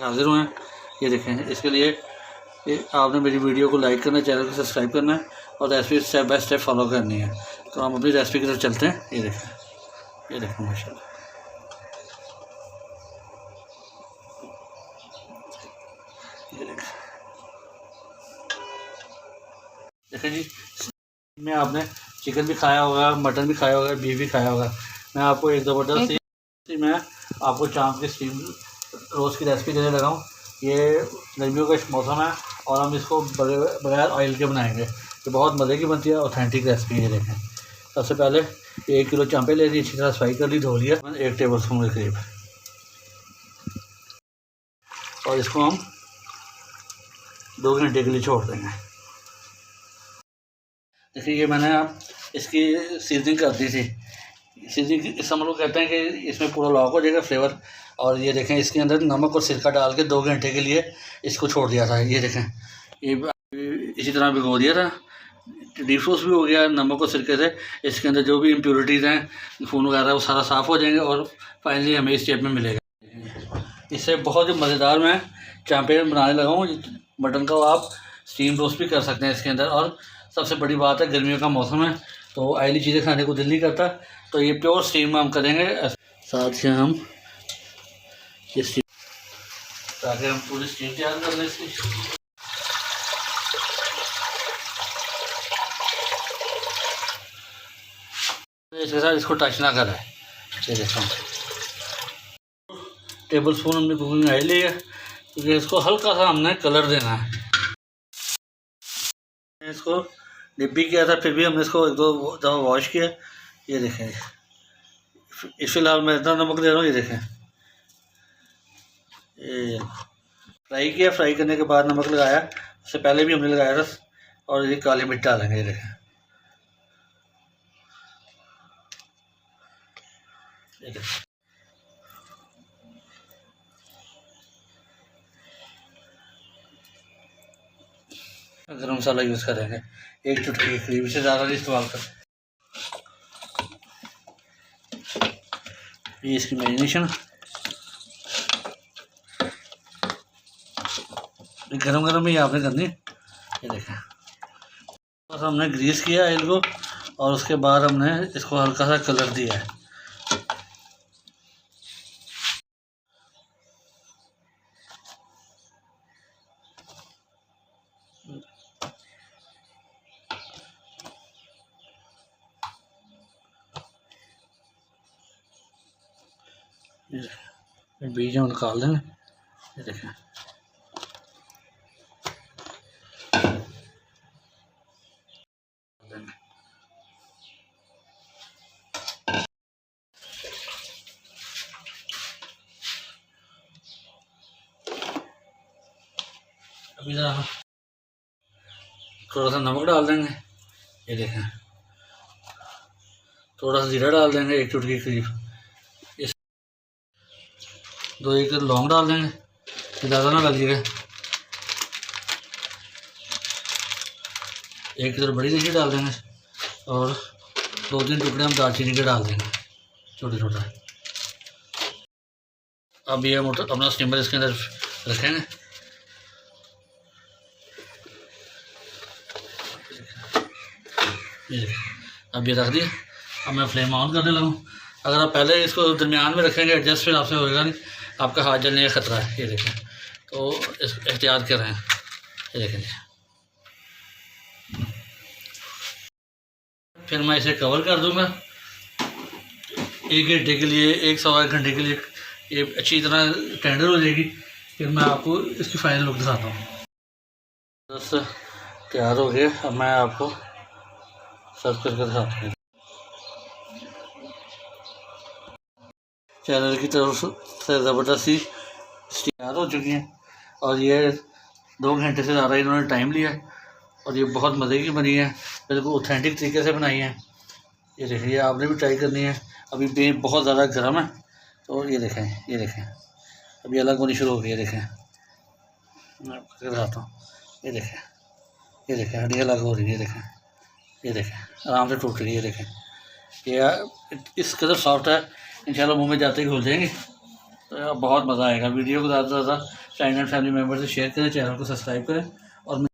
हाजिर हुए हैं। ये देखें, इसके लिए आपने मेरी वीडियो को लाइक करना है, चैनल को सब्सक्राइब करना है और recipe step by step follow करनी है। तो हम अपनी रेसिपी की तरफ चलते हैं। ये देखें माशाल्लाह, ये देखें जी। में आपने चिकन भी खाया होगा, मटन भी खाया होगा, बीफ भी खाया होगा। मैं आपको एक ज़बरदस्त मैं आपको चाँप की स्टीम रोस्ट की रेसिपी देने लगा हूँ। ये गर्मियों का मौसम है और हम इसको बगैर ऑयल के बनाएंगे। ये बहुत मज़े की बनती है, ऑथेंटिक रेसिपी है। देखें, सबसे पहले 1 किलो चाँपे ले ली, अच्छी तरह फ्राई कर ली, धो लिया 1 टेबल स्पून के करीब, और इसको हम 2 घंटे के लिए छोड़ देंगे। देखिए, ये मैंने आप इसकी सीजनिंग कर दी थी। सीजनिंग इस हम लोग कहते हैं कि इसमें पूरा लॉक हो जाएगा फ्लेवर। और ये देखें, इसके अंदर नमक और सिरका डाल के 2 घंटे के लिए इसको छोड़ दिया था। ये देखें, ये इसी तरह भिगो दिया था, डिफ्रोस्ट भी हो गया नमक और सिरके से। इसके अंदर जो भी इम्प्योरिटीज़ हैं, खून वगैरह, वो सारा साफ़ हो जाएंगे और फाइनली हमें इस शेप में मिलेगा। इससे बहुत ही मज़ेदार मैं चाँपे बनाने लगा हूँ। मटन का आप स्टीम रोस्ट भी कर सकते हैं इसके अंदर। और सबसे बड़ी बात है, गर्मियों का मौसम है तो ऑयली चीज़ें खाने को दिल नहीं करता, तो ये प्योर स्टीम में हम करेंगे। साथ ही हम ये स्टीम, ताकि हम पूरी स्टीम तैयार कर लें इसकी। इसके साथ इसको टच ना करें। ये देखो, टेबल स्पून हमने कुकिंग ऑयल लिया क्योंकि इसको हल्का सा हमने कलर देना है। इसको डिप भी किया था, फिर भी हमने इसको 1-2 दफ़ा वॉश किया। ये देखें, फिलहाल मैं इतना नमक दे रहा हूँ। ये देखें, ये फ्राई किया, फ्राई करने के बाद नमक लगाया, उससे पहले भी हमने लगाया था। और ये काली मिर्च डालेंगे। ये देखें, ये देखें, गरम मसाला यूज़ करेंगे 1 चुटकी के करीब, से ज़्यादा नहीं इस्तेमाल करें। ये इसकी मैरिनेशन गरम गरम ही आपने करनी। ये देखें, बस हमने ग्रीस किया ऑयल को और उसके बाद हमने इसको हल्का सा कलर दिया है। बीज हम निकाल देंगे। ये देखें, अभी थोड़ा सा नमक डाल देंगे। ये देखें, थोड़ा सा जीरा डाल देंगे 1 चुटकी करीब। 2-1 लौंग डाल देंगे, ज़्यादा ना डालिएगा। 1 बड़ी इलायची डाल देंगे और 2-3 टुकड़े हम दालचीनी के डाल देंगे, छोटे छोटे। अब ये मोटर अपना स्टीमर इसके अंदर रखेंगे। अब ये रख दिया। अब मैं फ्लेम ऑन करने लगा। अगर आप पहले इसको दरमियान में रखेंगे एडजस्ट, फिर आपसे होएगा नहीं, आपका हाथ जलने का ख़तरा है। ये देखें, तो इस एहतियात कर रहे हैं। ये देखें, फिर मैं इसे कवर कर दूंगा 1 घंटे के लिए, 1-1.25 घंटे के लिए। ये अच्छी तरह टेंडर हो जाएगी। फिर मैं आपको इसकी फाइनल लुक दिखाता हूँ। बस तैयार हो गया। अब मैं आपको सर्व करके दिखाता हूँ। चैनल की तरफ से ज़बरदस्त सी तैयार हो चुकी हैं और ये 2 घंटे से ज़्यादा इन्होंने टाइम लिया है और ये बहुत मज़े की बनी है, बिल्कुल ऑथेंटिक तरीके से बनाई है। ये देखिए, आपने भी ट्राई करनी है। अभी भी बहुत ज़्यादा गर्म है, तो ये देखें, अभी अलग होनी शुरू हो गई है। देखें, मैं आपको दिखाता हूँ। ये देखें, हड्डी अलग हो रही है। ये देखें, आराम से टूट रही है। ये देखें, ये इस कदर सॉफ्ट है, इंशाल्लाह मुंह में जाते ही घुल जाएंगे। तो बहुत मज़ा आएगा। वीडियो को ज़्यादा से ज़्यादा फ्रेंड एंड फैमिली मेम्बर से शेयर करें, चैनल को सब्सक्राइब करें और